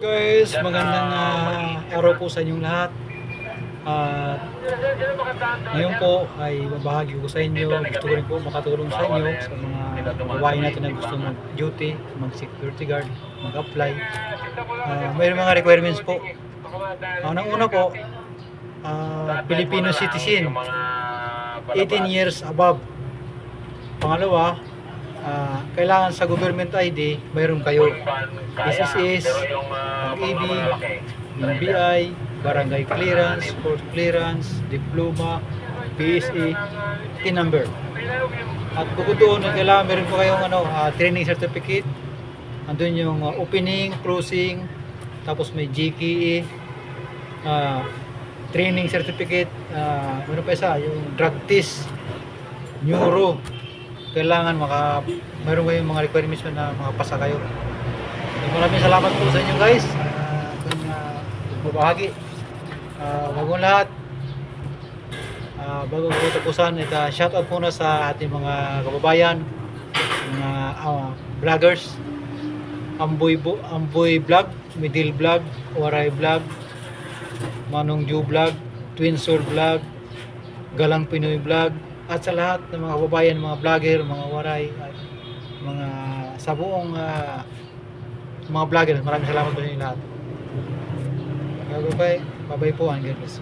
Guys, magandang araw po sa inyong lahat. At ngayon po ay babahagi ko sa inyo. Gusto ko rin po makatulong sa inyo sa mga babae natin na gusto mag-duty, mag-security guard, mag-apply. Mayroon mga requirements po. Unang-una po, Filipino citizen, 18 years above. Pangalawa, kailangan sa government ID mayroon kayo SSS, pag-ibig, NBI, barangay clearance, court clearance, diploma, PSA, TIN number. At bukod doon, kailangan meron po kayong training certificate. Andun yung opening, closing, tapos may GKE, training certificate, meron pa isa, yung drug test, neuro. Kailangan mayroon kayong mga requirements na makapasa kayo. So, maraming salamat po sa inyo guys kung magbabahagi. Bagong lahat, bago ko tapusan, shoutout muna sa ating mga kababayan, mga vloggers, Amboy Vlog, Middle Vlog, Waray Vlog, Manong Ju Vlog, Twin Soul Vlog, Galang Pinoy Vlog, at sa lahat ng mga kababayan, mga vlogger, mga waray, at mga sa buong mga vlogger, maraming salamat po sa inyo lahat. Bye bye po, and God bless.